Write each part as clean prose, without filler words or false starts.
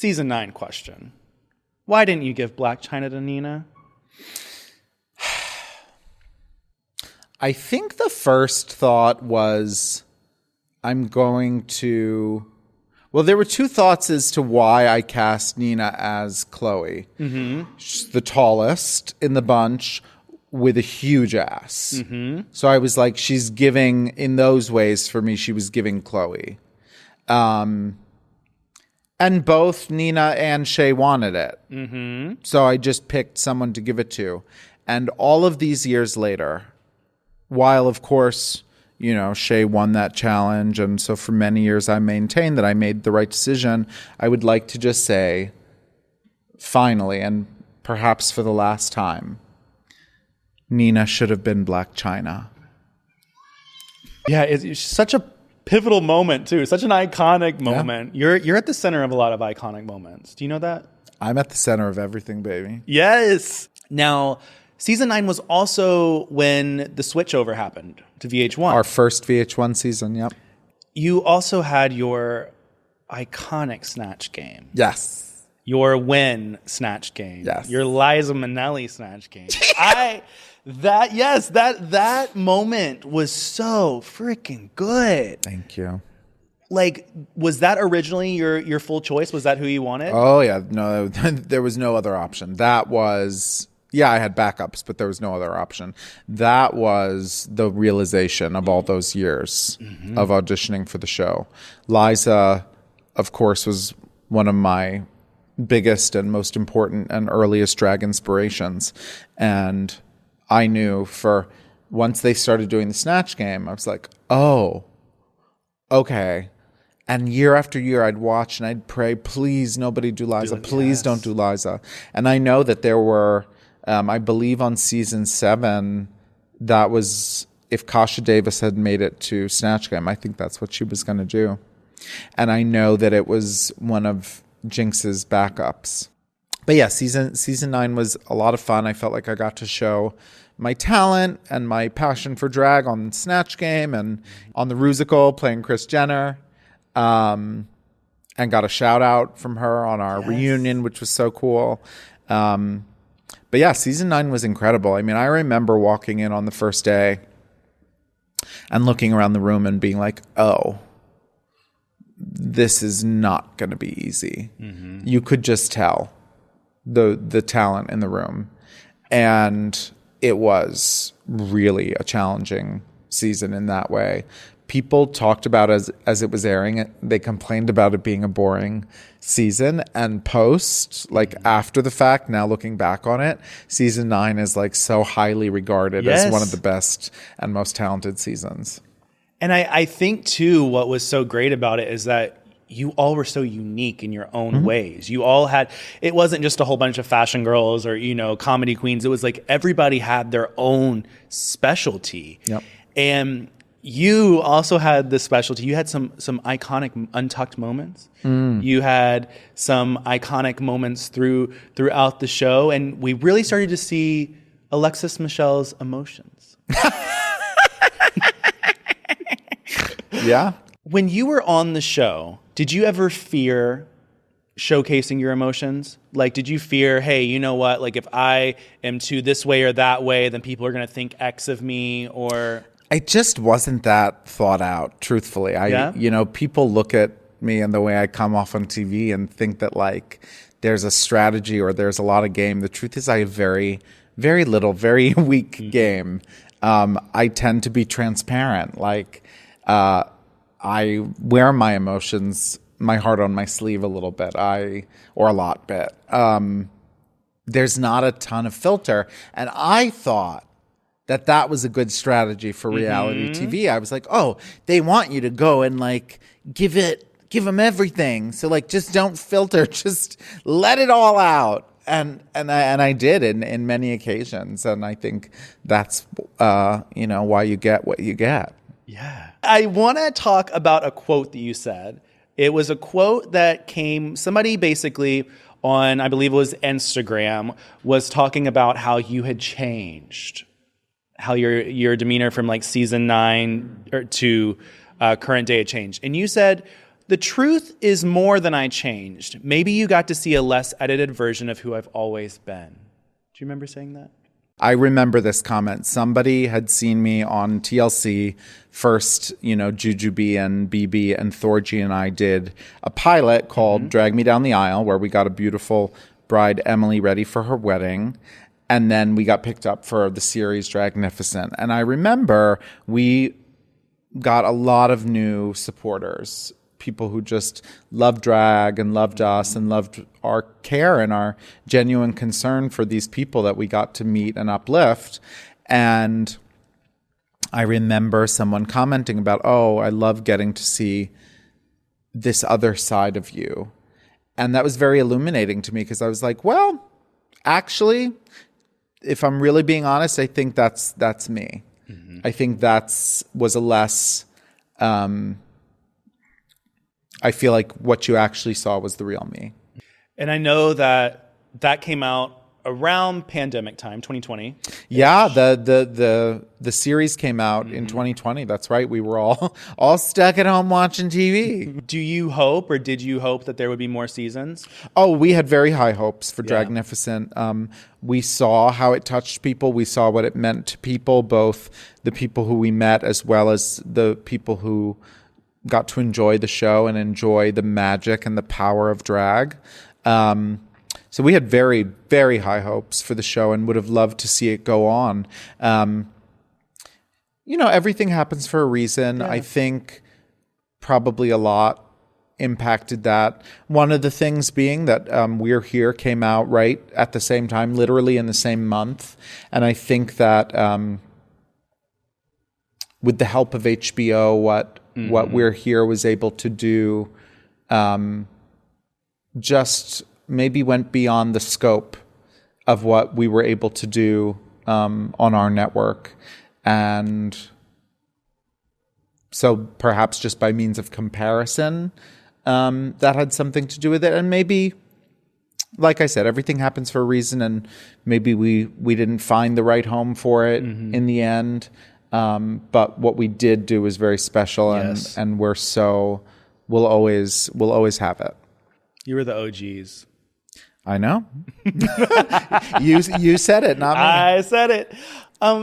Season 9 question. Why didn't you give Black Chyna to Nina? I think the first thought was I'm going to... Well, there were two thoughts as to why I cast Nina as Chloe. Mm-hmm. She's the tallest in the bunch with a huge ass. Mm-hmm. So I was like, she's giving, in those ways, for me, she was giving Chloe. And both Nina and Shay wanted it. Mm-hmm. So I just picked someone to give it to. And all of these years later, while, of course, you know, Shay won that challenge, and so for many years I maintained that I made the right decision, I would like to just say, finally, and perhaps for the last time, Nina should have been Black Chyna. Yeah, it's such a pivotal moment, too. Such an iconic moment. Yeah. You're at the center of a lot of iconic moments. Do you know that? I'm at the center of everything, baby. Yes. Now, Season 9 was also when the switchover happened to VH1. Our first VH1 season, yep. You also had your iconic Snatch Game. Yes. Your win Snatch Game. Yes. Your Liza Minnelli Snatch Game. That moment was so freaking good. Thank you. Like, was that originally your full choice? Was that who you wanted? Oh, yeah. No, there was no other option. That was... Yeah, I had backups, but there was no other option. That was the realization of all those years of auditioning for the show. Liza, of course, was one of my biggest and most important and earliest drag inspirations. And I knew once they started doing the Snatch Game, I was like, oh, okay. And year after year, I'd watch and I'd pray, please, nobody do Liza. Please don't do Liza. And I know that there were... I believe on season 7, that was if Kasha Davis had made it to Snatch Game. I think that's what she was going to do. And I know that it was one of Jinx's backups. But yeah, season 9 was a lot of fun. I felt like I got to show my talent and my passion for drag on Snatch Game and on the Rusical playing Kris Jenner. And got a shout out from her on our reunion, which was so cool. But yeah, season 9 was incredible. I mean, I remember walking in on the first day and looking around the room and being like, oh, this is not going to be easy. Mm-hmm. You could just tell the talent in the room. And it was really a challenging season in that way. People talked about as it was airing, they complained about it being a boring season. And post, like after the fact, now looking back on it, season 9 is like so highly regarded as one of the best and most talented seasons. And I think too, what was so great about it is that you all were so unique in your own ways. You all had, it wasn't just a whole bunch of fashion girls or, you know, comedy queens. It was like everybody had their own specialty. Yep. And you also had the specialty. You had some iconic untucked moments. You had some iconic moments throughout the show, and we really started to see Alexis Michelle's emotions. Yeah. When you were on the show, did you ever fear showcasing your emotions? Like, did you fear, hey, you know what? Like, if I am too this way or that way, then people are going to think X of me, or... I just wasn't that thought out, truthfully. You know, people look at me and the way I come off on TV and think that like there's a strategy or there's a lot of game. The truth is I have very, very little, very weak game. I tend to be transparent. Like I wear my emotions, my heart on my sleeve a little bit, or a lot bit. There's not a ton of filter. And I thought that was a good strategy for reality TV. I was like, oh, they want you to go and like give them everything. So like, just don't filter, just let it all out. And I did in many occasions. And I think that's, you know, why you get what you get. Yeah. I want to talk about a quote that you said. It was a quote that somebody basically on, I believe it was Instagram, was talking about how you had changed. How your demeanor from like season 9 to current day had changed. And you said The truth is more than I changed. Maybe you got to see a less edited version of who I've always been. Do you remember saying that? I remember this comment. Somebody had seen me on TLC first, Jujubee and BB and Thorgy and I did a pilot called Drag Me Down the Aisle, where we got a beautiful bride, Emily, ready for her wedding. And then we got picked up for the series Dragnificent. And I remember we got a lot of new supporters, people who just loved drag and loved us and loved our care and our genuine concern for these people that we got to meet and uplift. And I remember someone commenting about, oh, I love getting to see this other side of you. And that was very illuminating to me because I was like, well, actually, if I'm really being honest, I think that's me. Mm-hmm. I think was a less... I feel like what you actually saw was the real me. And I know that came out around pandemic time, 2020. Yeah, the series came out in 2020. That's right. We were all stuck at home watching TV. Do you hope, or did you hope, that there would be more seasons? Oh, we had very high hopes for Dragnificent. We saw how it touched people. We saw what it meant to people, both the people who we met as well as the people who got to enjoy the show and enjoy the magic and the power of drag. So we had very, very high hopes for the show and would have loved to see it go on. Everything happens for a reason. Yeah. I think probably a lot impacted that. One of the things being that We're Here came out right at the same time, literally in the same month. And I think that with the help of HBO, what We're Here was able to do just maybe went beyond the scope of what we were able to do on our network. And so perhaps just by means of comparison, that had something to do with it. And maybe, like I said, everything happens for a reason, and maybe we didn't find the right home for it in the end. But what we did do was very special, and we'll always have it. You were the OGs. I know. You said it, not me. I said it.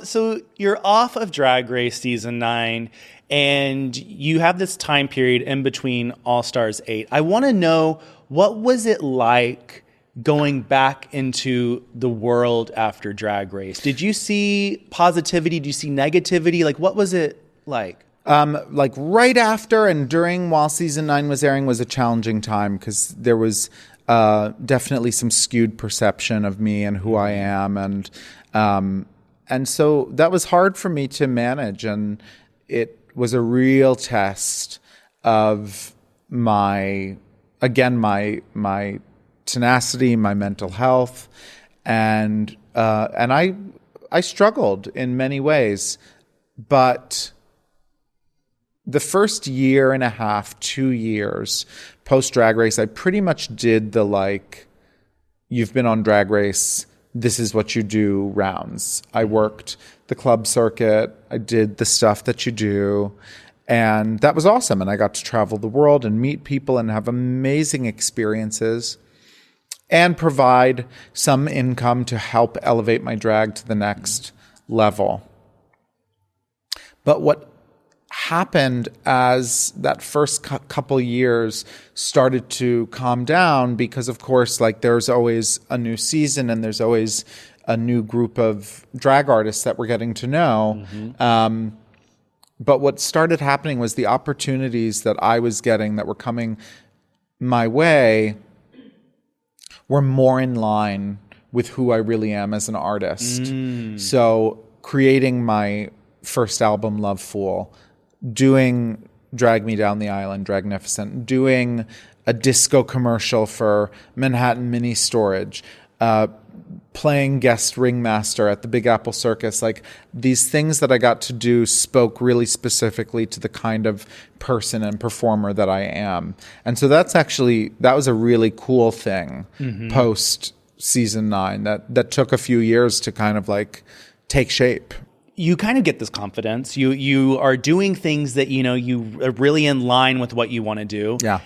So you're off of Drag Race season 9, and you have this time period in between All Stars 8. I want to know, what was it like going back into the world after Drag Race? Did you see positivity? Did you see negativity? Like, what was it like? Like right after and during, while season 9 was airing, was a challenging time because there was definitely some skewed perception of me and who I am, and so that was hard for me to manage, and it was a real test of my tenacity, my mental health, and I struggled in many ways. But the first year and a half, 2 years post Drag Race, I pretty much did the you've been on Drag Race, this is what you do rounds. I worked the club circuit. I did the stuff that you do. And that was awesome. And I got to travel the world and meet people and have amazing experiences and provide some income to help elevate my drag to the next level. But what happened as that first couple years started to calm down, because of course, there's always a new season and there's always a new group of drag artists that we're getting to know. But what started happening was the opportunities that I was getting that were coming my way were more in line with who I really am as an artist. So creating my first album, Love Fool, doing Drag Me Down the Aisle and Dragnificent, doing a disco commercial for Manhattan Mini Storage, playing guest ringmaster at the Big Apple Circus. These things that I got to do spoke really specifically to the kind of person and performer that I am. And so that was a really cool thing post season 9 that took a few years to kind of take shape. you kind of get this confidence. You are doing things that, you know, you are really in line with what you want to do. Yeah.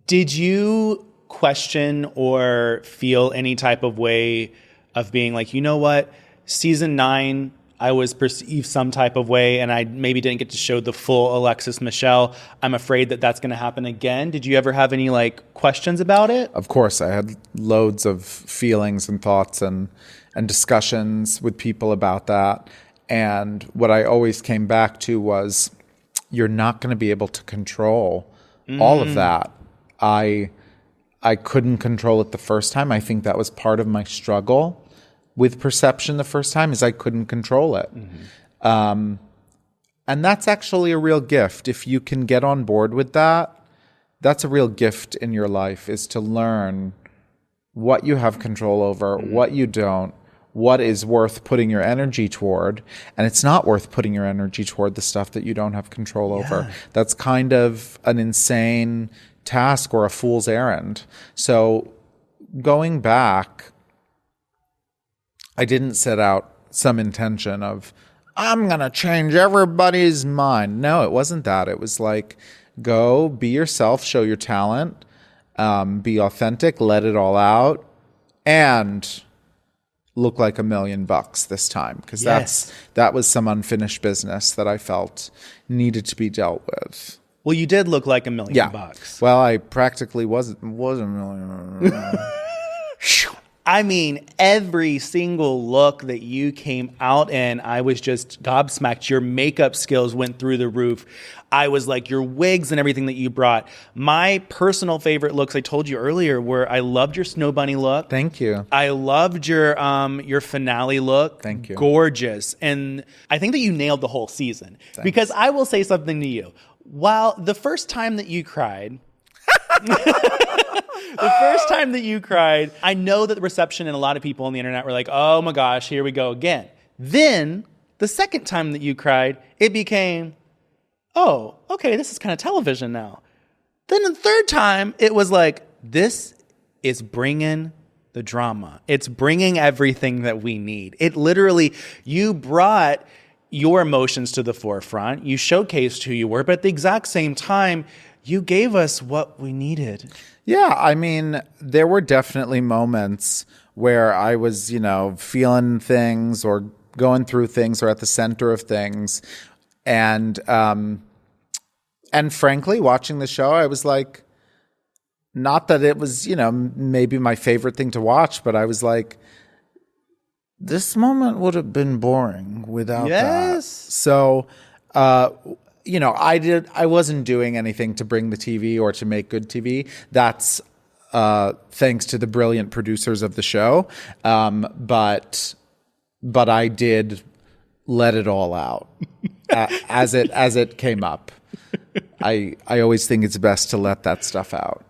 Did you question or feel any type of way of being like, you know what, season 9, I was perceived some type of way and I maybe didn't get to show the full Alexis Michelle. I'm afraid that that's going to happen again. Did you ever have any like questions about it? Of course, I had loads of feelings and thoughts and discussions with people about that. And what I always came back to was, you're not going to be able to control all of that. I couldn't control it the first time. I think that was part of my struggle with perception the first time, is I couldn't control it. And that's actually a real gift. If you can get on board with that, that's a real gift in your life, is to learn what you have control over, what you don't, what is worth putting your energy toward. And it's not worth putting your energy toward the stuff that you don't have control over. That's kind of an insane task or a fool's errand. So going back, I didn't set out some intention of, I'm going to change everybody's mind. No, it wasn't that. It was like, go be yourself, show your talent, be authentic, let it all out, and look like $1 million this time. Because that was some unfinished business that I felt needed to be dealt with. Well, you did look like $1 million bucks. Well, I practically was $1 million. I mean, every single look that you came out in, I was just gobsmacked. Your makeup skills went through the roof. I was like, your wigs and everything that you brought. My personal favorite looks, I told you earlier, were I loved your snow bunny look. Thank you. I loved your finale look. Thank you. Gorgeous. And I think that you nailed the whole season. Thanks. Because I will say something to you. While the first time that you cried... The first time that you cried, I know that the reception and a lot of people on the internet were like, oh my gosh, here we go again. Then the second time that you cried, it became, oh, okay, this is kind of television now. Then the third time, it was like, this is bringing the drama. It's bringing everything that we need. It literally, you brought your emotions to the forefront. You showcased who you were, but at the exact same time, you gave us what we needed. Yeah, I mean, there were definitely moments where I was, you know, feeling things or going through things or at the center of things. And frankly, watching the show, I was like, not that it was, you know, maybe my favorite thing to watch, but I was like, this moment would have been boring without that. So, you know, I wasn't doing anything to bring the TV or to make good TV. That's thanks to the brilliant producers of the show. But I did let it all out as it came up. I always think it's best to let that stuff out.